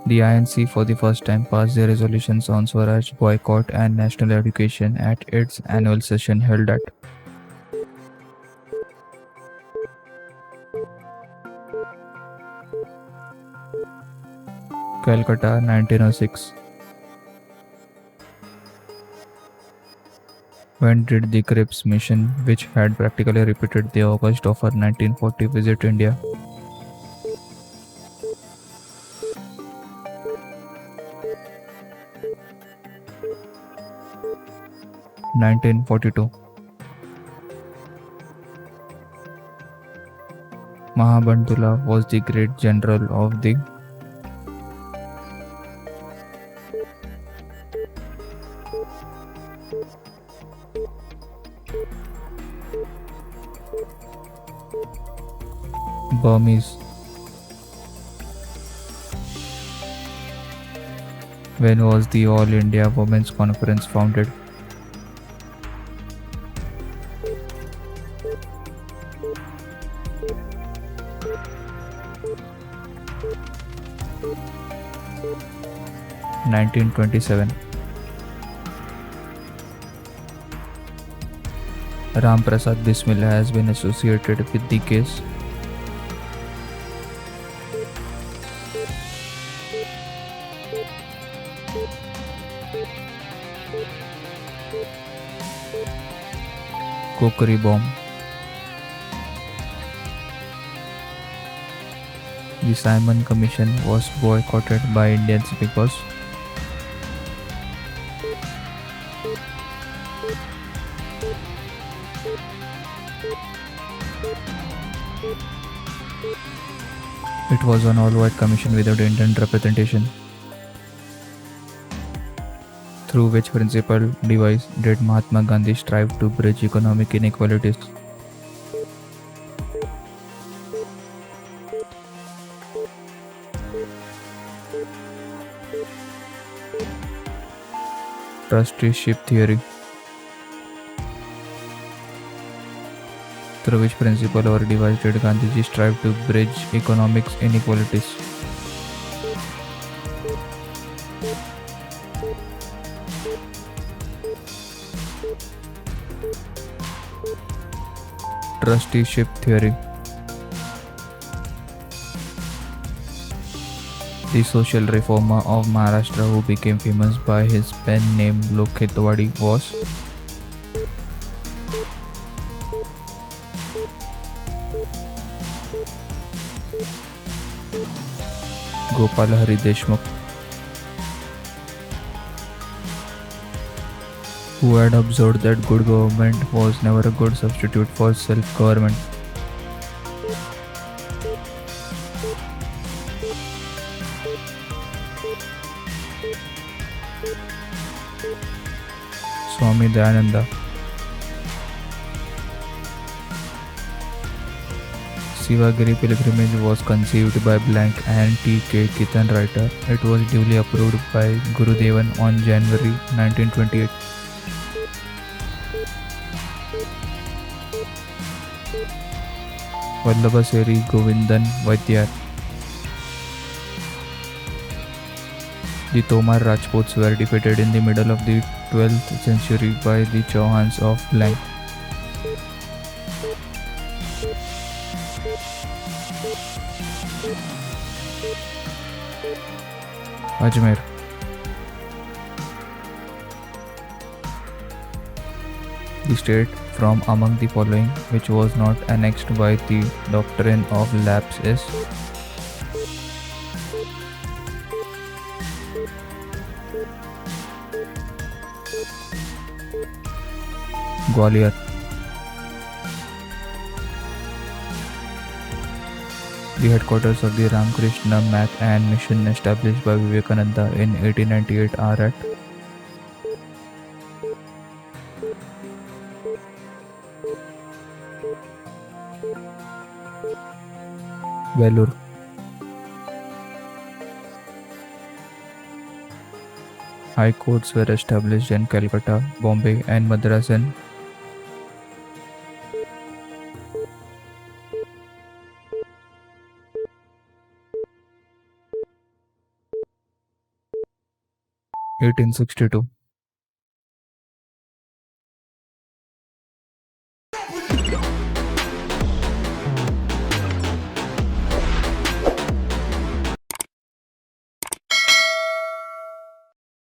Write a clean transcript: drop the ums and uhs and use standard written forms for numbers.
The INC for the first time passed the resolutions on Swaraj, boycott and national education at its annual session held at Calcutta 1906. When did the Cripps mission, which had practically repeated the August of her 1940 visit India? 1942. Mahabandula was the great general of the Burmese. When was the All India Women's Conference founded? 1927. Ram Prasad Bismillah has been associated with the case Kokri bomb. The Simon Commission was boycotted by Indians because it was an all-white commission without Indian representation. Through which principal device did Mahatma Gandhi strive to bridge economic inequalities? Trusteeship theory. Through which principle or device did Gandhiji strive to bridge economic inequalities? Trusteeship theory. The social reformer of Maharashtra who became famous by his pen name Lokhetwadi was Gopal Hari Deshmukh, who had observed that good government was never a good substitute for self-government. Swami Dayananda. Sivagiri pilgrimage was conceived by blank and T.K. Kitan writer. It was duly approved by Gurudevan on January 1928. Vallabhaseri Govindan Vaidyar. The Tomar Rajputs were defeated in the middle of the 12th century by the Chauhans of blank. Ajmer. The state from among the following which was not annexed by the doctrine of lapse is Gwalior. The headquarters of the Ramakrishna Math and Mission established by Vivekananda in 1898 are at Vellore. High courts were established in Calcutta, Bombay and Madras in 1862.